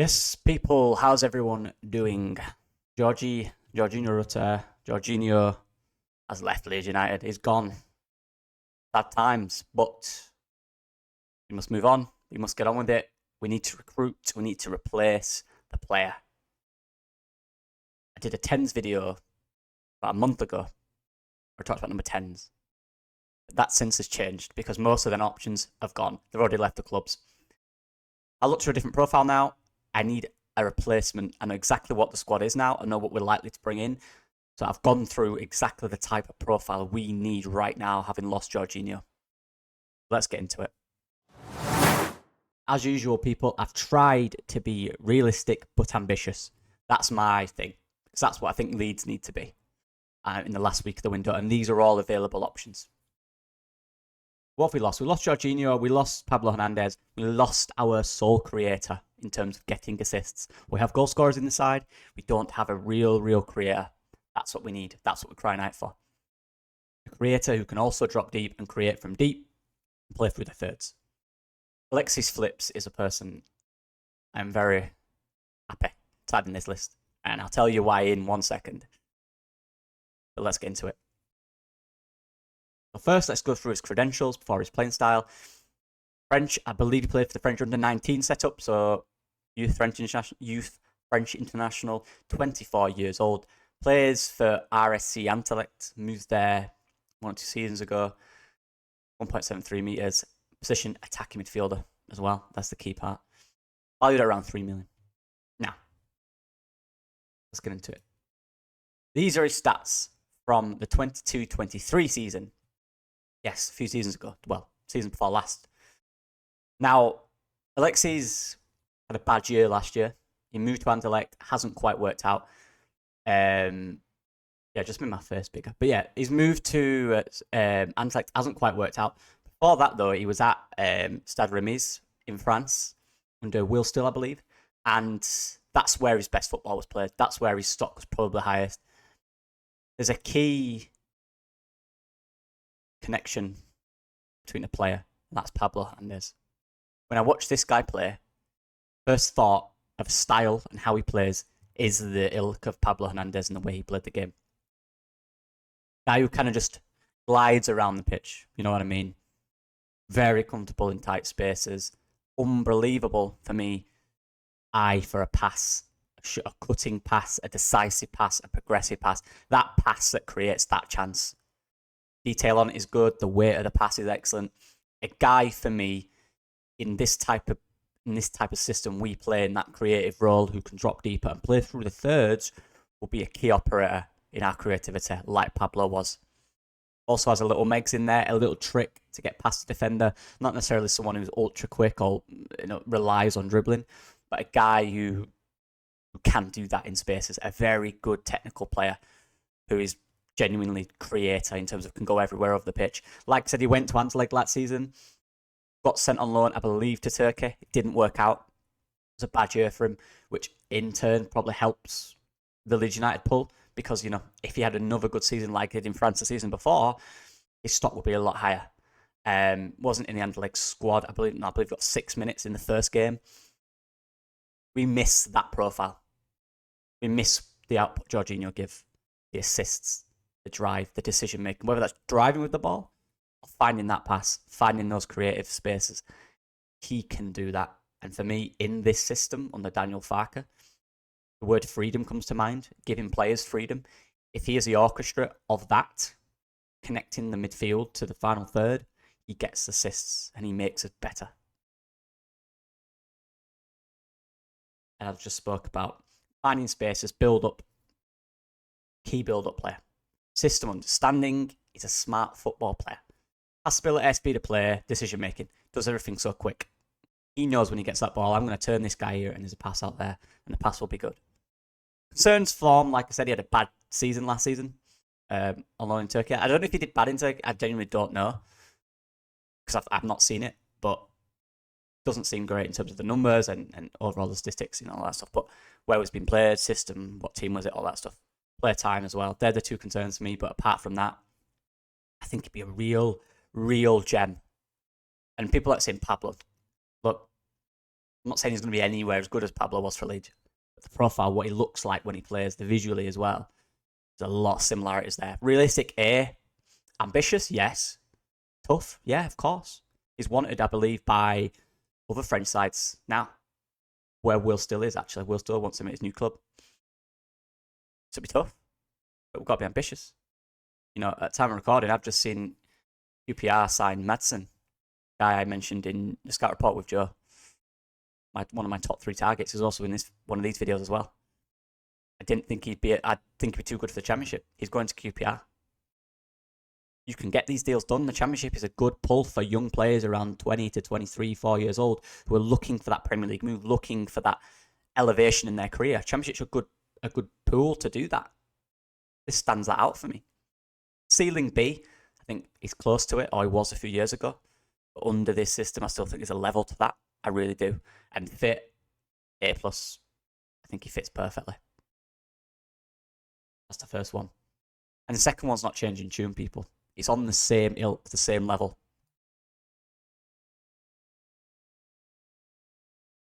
Yes, people, how's everyone doing? Jorginho Rutter, Jorginho has left Leeds United. He's gone. Bad times, but we must move on. We must get on with it. We need to recruit. We need to replace the player. I did a tens video about a month ago. I talked about number tens. That since has changed because most of their options have gone. They've already left the clubs. I looked for a different profile now. I need a replacement. I know exactly what the squad is now. I know what we're likely to bring in. So I've gone through exactly the type of profile we need right now, having lost Jorginho. Let's get into it. As usual, people, I've tried to be realistic but ambitious. That's my thing. Because that's what I think Leeds need to be in the last week of the window. And these are all available options. What have we lost? We lost Jorginho. We lost Pablo Hernandez. We lost our sole creator in terms of getting assists. We have goal scorers in the side. We don't have a real creator. That's what we need. That's what we're crying out for. A creator who can also drop deep and create from deep and play through the thirds. Alexis Flips is a person I'm very happy to add in this list. And I'll tell you why in 1 second. But let's get into it. So first, let's go through his credentials before his playing style. French, I believe he played for the French under-19 setup, so youth French international, 24 years old. Plays for RSC Anderlecht, moved there 1 or 2 seasons ago. 1.73 meters. Position attacking midfielder as well. That's the key part. Valued at around 3 million. Now, let's get into it. These are his stats from the 22-23 season. Yes, a few seasons ago. Well, season before last. Now, Alexis had a bad year last year. He moved to Anderlecht, hasn't quite worked out. Just made my face bigger. But yeah, he's moved to Anderlecht, hasn't quite worked out. Before that, though, he was at Stade Rennais in France under Will Still, I believe. And that's where his best football was played. That's where his stock was probably highest. There's a key connection between a player, and that's Pablo Hernandez. When I watch this guy play, first thought of style and how he plays is the ilk of Pablo Hernandez and the way he played the game. Guy who kind of just glides around the pitch, you know what I mean? Very comfortable in tight spaces. Unbelievable for me. Eye for a pass, a cutting pass, a decisive pass, a progressive pass. That pass that creates that chance. Detail on it is good. The weight of the pass is excellent. A guy for me in this type of system we play in that creative role who can drop deeper and play through the thirds will be a key operator in our creativity, like Pablo was. Also has a little Megs in there, a little trick to get past the defender. Not necessarily someone who's ultra quick or relies on dribbling, but a guy who can do that in spaces. A very good technical player who is genuinely creator in terms of can go everywhere over the pitch. Like I said, he went to Anderlecht last season, got sent on loan, I believe, to Turkey. It didn't work out. It was a bad year for him, which in turn probably helps the Leeds United pull because, if he had another good season like he did in France the season before, his stock would be a lot higher. Wasn't in the Anderlecht squad. I believe he got 6 minutes in the first game. We miss that profile. We miss the output Jorginho give, the assists, the drive, the decision making, whether that's driving with the ball or finding that pass, finding those creative spaces. He can do that. And for me, in this system under Daniel Farke, the word freedom comes to mind, giving players freedom. If he is the orchestra of that, connecting the midfield to the final third, he gets assists and he makes it better. And I've just spoke about finding spaces, build up, key build up player. System understanding, he's a smart football player. Passability, speed of play, decision making, does everything so quick. He knows when he gets that ball, I'm going to turn this guy here and there's a pass out there and the pass will be good. Concerns form, like I said, he had a bad season last season on loan in Turkey. I don't know if he did bad in Turkey, I genuinely don't know because I've not seen it, but it doesn't seem great in terms of the numbers and overall the statistics and all that stuff. But where it's been played, system, what team was it, all that stuff. Play time as well. They're the two concerns for me, but apart from that, I think he'd be a real gem. And people like saying Pablo, look, I'm not saying he's going to be anywhere as good as Pablo was for Leeds. But the profile, what he looks like when he plays, the visually as well, there's a lot of similarities there. Realistic, ambitious, yes. Tough, yeah, of course. He's wanted, I believe, by other French sides now, where Will still is, actually. Will still wants him at his new club. So it'll be tough, but we've got to be ambitious. At time of recording, I've just seen QPR sign Madsen, guy I mentioned in the scout report with Joe. One of my top 3 targets is also in one of these videos as well. I think he'd be too good for the Championship. He's going to QPR. You can get these deals done. The Championship is a good pull for young players around 20 to 23, 4 years old who are looking for that Premier League move, looking for that elevation in their career. Championship's a good pool to do that. This stands that out for me. Ceiling B, I think he's close to it, or he was a few years ago. But under this system, I still think there's a level to that. I really do. And fit, A+. I think he fits perfectly. That's the first one. And the second one's not changing tune, people. It's on the same ilk, the same level.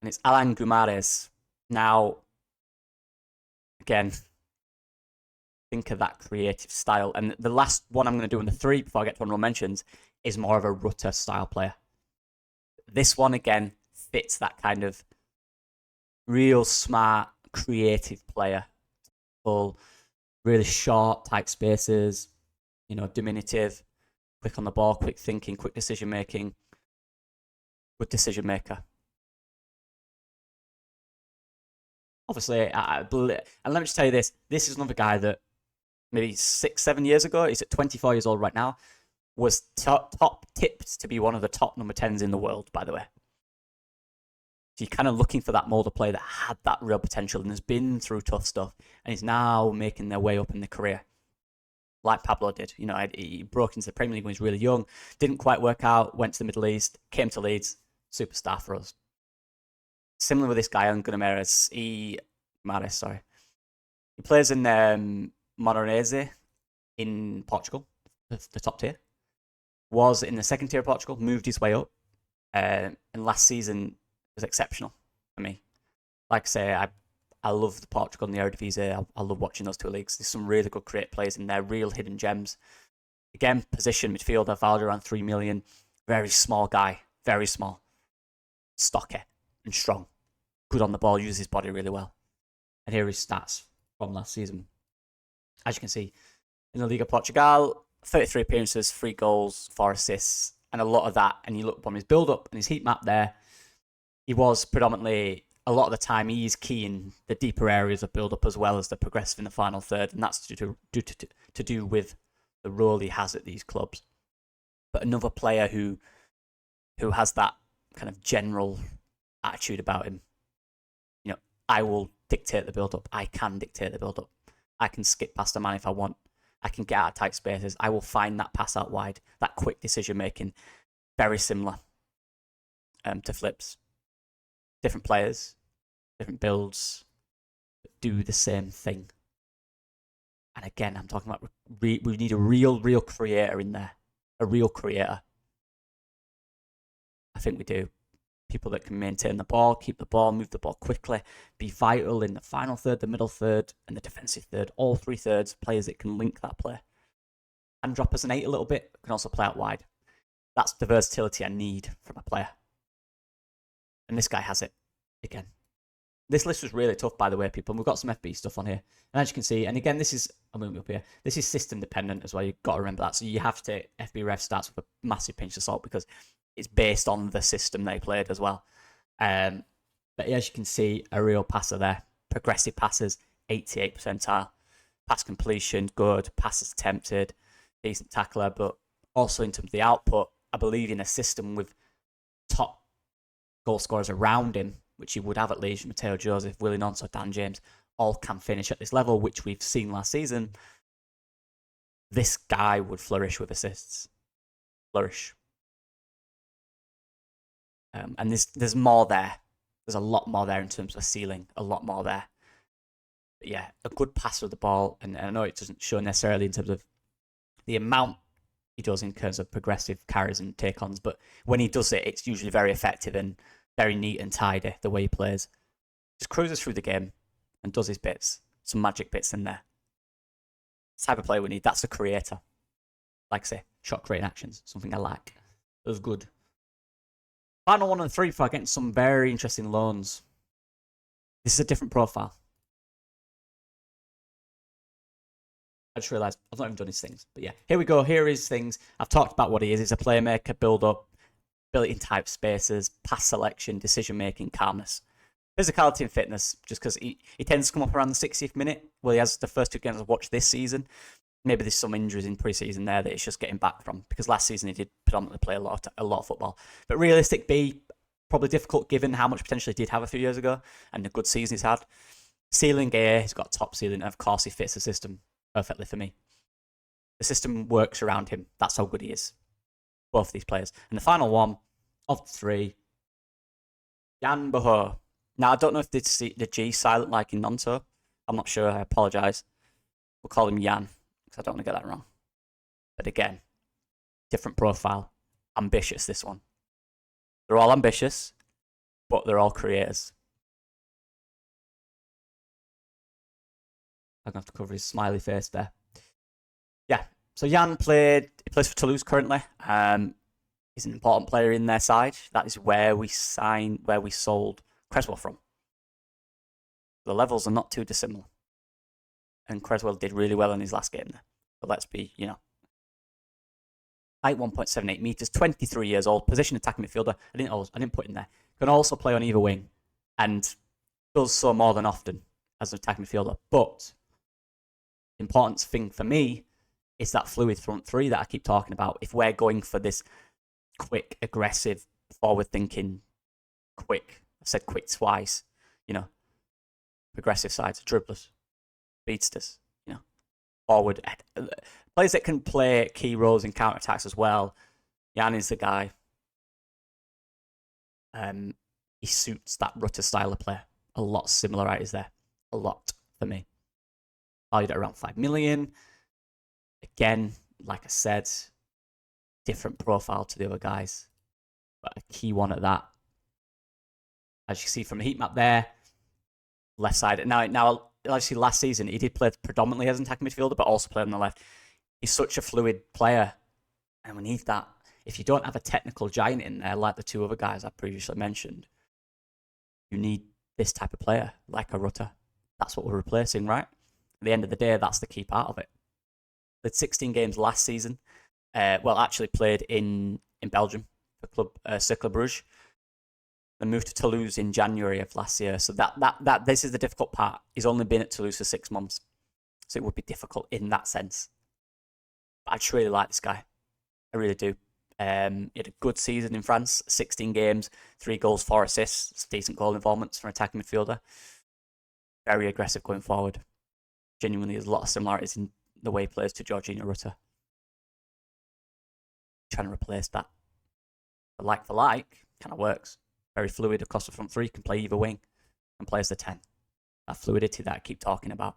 And it's Alan Guimaraes. Now, again, think of that creative style. And the last one I'm going to do in the 3 before I get to honorable mentions is more of a Rutter style player. This one, again, fits that kind of real smart, creative player. Full, really short, tight spaces, diminutive, quick on the ball, quick thinking, quick decision making, good decision maker. Obviously, and let me just tell you this is another guy that maybe 6-7 years ago, he's at 24 years old right now, was top tipped to be one of the top number 10s in the world, by the way. So you're kind of looking for that mold of player that had that real potential and has been through tough stuff and is now making their way up in their career. Like Pablo did. He broke into the Premier League when he was really young, didn't quite work out, went to the Middle East, came to Leeds, superstar for us. Similar with this guy, Guimaraes. He plays in Moreirense in Portugal, the top tier. Was in the second tier of Portugal, moved his way up, and last season was exceptional for me. Like I say, I love the Portugal and the Eredivisie. I love watching those 2 leagues. There's some really good creative players in there, real hidden gems. Again, position midfielder, valued around 3 million. Very small guy, very small. Stocky and strong. Good on the ball, uses his body really well. And here are his stats from last season. As you can see, in the Liga Portugal, 33 appearances, 3 goals, 4 assists, and a lot of that. And you look on his build-up and his heat map there, he was predominantly, a lot of the time, he's key in the deeper areas of build-up as well as the progressive in the final third, and that's to do with the role he has at these clubs. But another player who has that kind of general attitude about him, I will dictate the build-up. I can dictate the build-up. I can skip past a man if I want. I can get out of tight spaces. I will find that pass out wide, that quick decision-making. Very similar to Flips. Different players, different builds, but do the same thing. And again, I'm talking about we need a real creator in there. A real creator. I think we do. People that can maintain the ball, keep the ball, move the ball quickly, be vital in the final third, the middle third, and the defensive third. All 3 thirds, players that can link that play. And drop us an 8 a little bit, can also play out wide. That's the versatility I need from a player. And this guy has it. Again. This list was really tough, by the way, people. And we've got some FB stuff on here. And as you can see, and again, this is, I'm moving up here, this is system dependent as well. You've got to remember that. So you have to, FB ref starts with a massive pinch of salt because it's based on the system they played as well. But as you can see, a real passer there. Progressive passes, 88 percentile. Pass completion, good. Passes attempted, decent tackler. But also in terms of the output, I believe in a system with top goal scorers around him, which he would have at Leeds, Mateo Joseph, Willie Nonso, Dan James, all can finish at this level, which we've seen last season. This guy would flourish with assists. Flourish. And there's more there. There's a lot more there in terms of ceiling. A lot more there. But yeah, a good passer of the ball. And I know it doesn't show necessarily in terms of the amount he does in terms of progressive carries and take-ons. But when he does it, it's usually very effective. And Very neat and tidy the way he plays. Just cruises through the game and does his bits. Some magic bits in there. Type of player we need. That's a creator. Like I say, shot creating actions. Something I like. It was good. Final 1 and 3 for getting some very interesting loans. This is a different profile. I just realised I've not even done his things. But yeah, here we go. Here are his things. I've talked about what he is. He's a playmaker, build up, ability in tight spaces, pass selection, decision making, calmness. Physicality and fitness, just because he tends to come up around the 60th minute. Well, he has the first 2 games I've watched this season. Maybe there's some injuries in pre-season there that he's just getting back from, because last season he did predominantly play a lot of football. But realistic B, probably difficult given how much potential he did have a few years ago and the good season he's had. Ceiling A, he's got top ceiling, and of course he fits the system perfectly for me. The system works around him. That's how good he is. Both of these players. And the final one of the 3, Jan Boho. Now, I don't know if the G silent like in Nonto. I'm not sure. I apologise. We'll call him Jan, because I don't want to get that wrong. But again, different profile. Ambitious, this one. They're all ambitious, but they're all creators. I'm going to have to cover his smiley face there. Yeah, so Jan plays for Toulouse currently. He's an important player in their side. That is where we sold Creswell from. The levels are not too dissimilar. And Creswell did really well in his last game there. But let's be, height 1.78 meters, 23 years old, position attacking midfielder. I didn't put in there. Can also play on either wing and does so more than often as an attacking midfielder. But the important thing for me is that fluid front 3 that I keep talking about. If we're going for this quick, aggressive, forward-thinking, quick, I've said quick twice, progressive sides, dribblers, speedsters, forward, players that can play key roles in counter-attacks as well. Jan is the guy. He suits that Rutter style of player. A lot of similarities there. A lot for me. Valued at around 5 million. Again, like I said, different profile to the other guys, but a key one at that. As you see from the heat map there, left side. Now, actually, last season he did play predominantly as an attacking midfielder, but also played on the left. He's such a fluid player, and we need that. If you don't have a technical giant in there like the 2 other guys I previously mentioned, you need this type of player, like a Rutter. That's what we're replacing, right? At the end of the day, that's the key part of it. Played 16 games last season. Actually played in Belgium for club Cercle Bruges. Then moved to Toulouse in January of last year. So this is the difficult part. He's only been at Toulouse for 6 months, so it would be difficult in that sense. But I just really like this guy. I really do. He had a good season in France. 16 games, 3 goals, 4 assists. It's decent goal involvements for an attacking midfielder. Very aggressive going forward. Genuinely, there's a lot of similarities in the way he plays to Jorginho Rutter. Trying to replace that. But for like, kind of works. Very fluid across the front 3, can play either wing, and plays the 10. That fluidity that I keep talking about.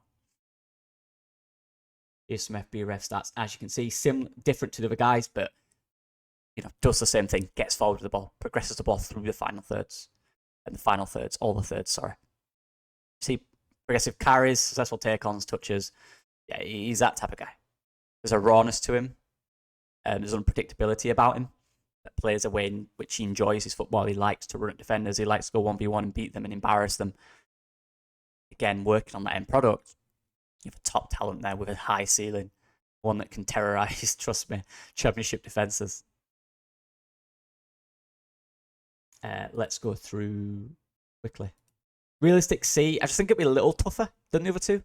Here's some FB ref stats. As you can see, different to the other guys, but does the same thing. Gets forward with the ball, progresses the ball through the final thirds, all the thirds. Sorry. See, progressive carries, successful take-ons, touches. Yeah, he's that type of guy. There's a rawness to him. There's unpredictability about him. That plays a way in which he enjoys his football. He likes to run at defenders. He likes to go 1v1 and beat them and embarrass them. Again, working on that end product. You have a top talent there with a high ceiling. One that can terrorise, trust me, championship defences. Let's go through quickly. Realistic C, I just think it'd be a little tougher than the other 2.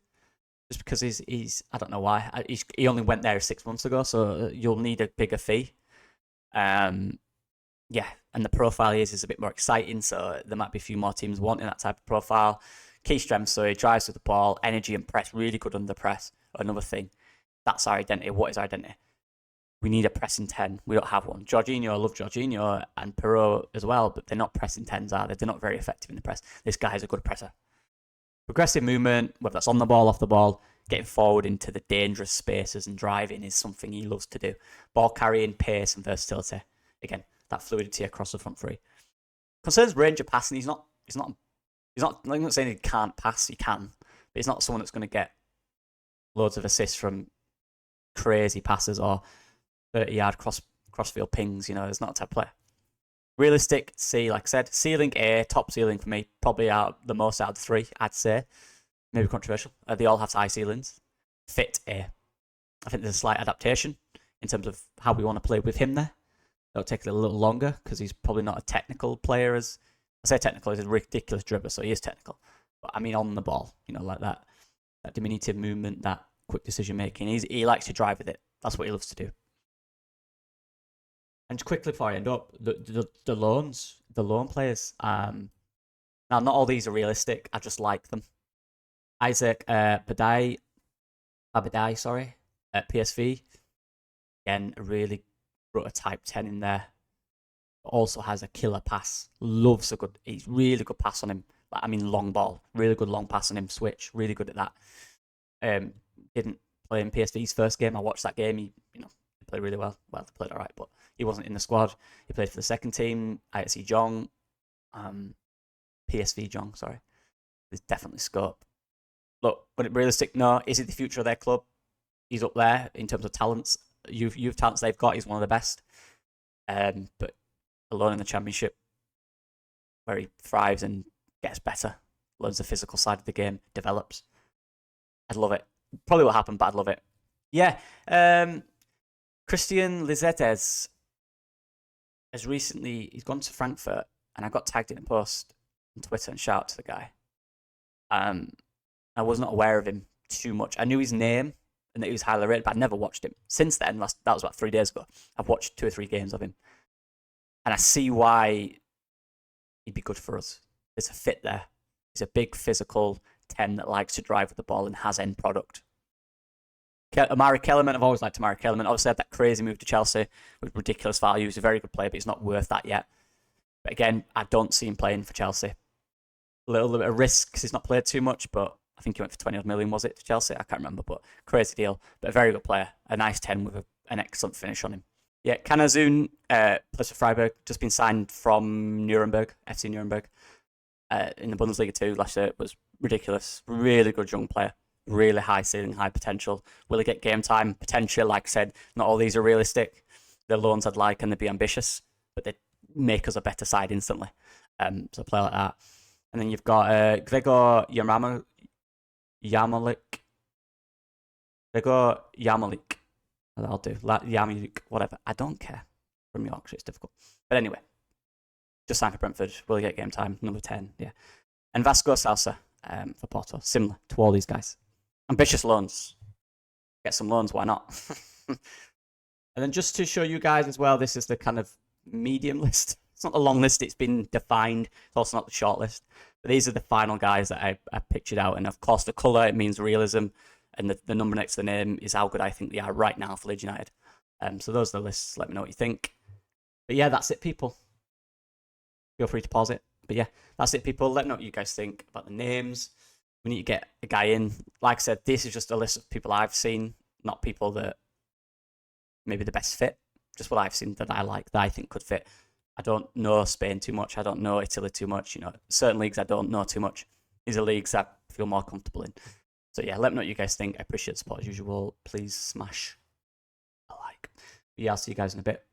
Just because he's I don't know why. He only went there 6 months ago, so you'll need a bigger fee. And the profile is a bit more exciting, so there might be a few more teams wanting that type of profile. Key strengths, so he drives with the ball, energy and press, really good under press. Another thing, that's our identity. What is our identity? We need a pressing 10. We don't have one. Jorginho, I love Jorginho, and Perot as well, but they're not pressing 10s, are they? They're not very effective in the press. This guy is a good presser. Progressive movement, whether that's on the ball, off the ball, getting forward into the dangerous spaces and driving is something he loves to do. Ball carrying, pace and versatility. Again, that fluidity across the front 3. Concerns range of passing. He's not. I'm not saying he can't pass. He can, but he's not someone that's going to get loads of assists from crazy passes or 30-yard crossfield pings. You know, it's not a type of player. Realistic C, like I said, ceiling A, top ceiling for me, probably the most out of the three, I'd say. Maybe controversial. They all have high ceilings. Fit A. I think there's a slight adaptation in terms of how we want to play with him there. It'll take a little longer because he's probably not a technical player. As I say technical, he's a ridiculous dribbler, so he is technical. But I mean on the ball, you know, like that diminutive movement, that quick decision making. He likes to drive with it. That's what he loves to do. And just quickly before I end up, the loan players. Now, not all these are realistic. I just like them. Isaac Abadai, sorry, at PSV. Again, a really Rutter type 10 in there. Also has a killer pass. He's really good pass on him. I mean, long ball. Really good long pass on him. Switch. Really good at that. Didn't play in PSV's first game. I watched that game. He played really well. Well, he played all right, but he wasn't in the squad. He played for the second team. ISC Jong. PSV Jong, sorry. There's definitely scope. Look, when it realistic, no. Is it the future of their club? He's up there in terms of talents. Youth talents they've got. He's one of the best. But alone in the Championship, where he thrives and gets better, learns the physical side of the game, develops. I'd love it. Probably will happen, but I'd love it. Yeah. Christian Lizetes has recently, he's gone to Frankfurt, and I got tagged in a post on Twitter and shout out to the guy. I was not aware of him too much. I knew his name and that he was highly rated, but I'd never watched him. Since then, that was about 3 days ago, I've watched 2 or 3 games of him. And I see why he'd be good for us. There's a fit there. He's a big physical 10 that likes to drive with the ball and has end product. Amari Kellerman, I've always liked Amari Kellerman. Obviously had that crazy move to Chelsea with ridiculous value. He's a very good player, but he's not worth that yet. But again, I don't see him playing for Chelsea. A little bit of risk because he's not played too much, but I think he went for 20 odd million, was it, to Chelsea? I can't remember, but crazy deal. But a very good player. A nice 10 with an excellent finish on him. Yeah, Kanazun plays for Freiburg, just been signed from Nuremberg, FC Nuremberg, in the Bundesliga too last year. It was ridiculous. Really good young player. Really high ceiling, high potential. Will he get game time? Potential, like I said, not all these are realistic. They're loans I'd like and they'd be ambitious, but they'd make us a better side instantly. So play like that. And then you've got Gregor Yarmolik. Gregor Yarmolik. I'll do. Yarmolik, whatever. I don't care. From Yorkshire, it's difficult. But anyway, just signed for Brentford. Will he get game time? Number 10, yeah. And Vasco Salsa for Porto. Similar to all these guys. Ambitious loans. Get some loans, why not? And then just to show you guys as well, this is the kind of medium list. It's not a long list, it's been defined. It's also not the short list. But these are the final guys that I pictured out. And of course, the colour, it means realism. And the number next to the name is how good I think they are right now for Leeds United. So those are the lists. Let me know what you think. But yeah, that's it, people. Feel free to pause it. But yeah, that's it, people. Let me know what you guys think about the names. We need to get a guy in. Like I said, this is just a list of people I've seen, not people that maybe the best fit. Just what I've seen that I like, that I think could fit. I don't know Spain too much. I don't know Italy too much. You know, certain leagues I don't know too much. These are leagues I feel more comfortable in. So yeah, let me know what you guys think. I appreciate the support as usual. Please smash a like. But yeah, I'll see you guys in a bit.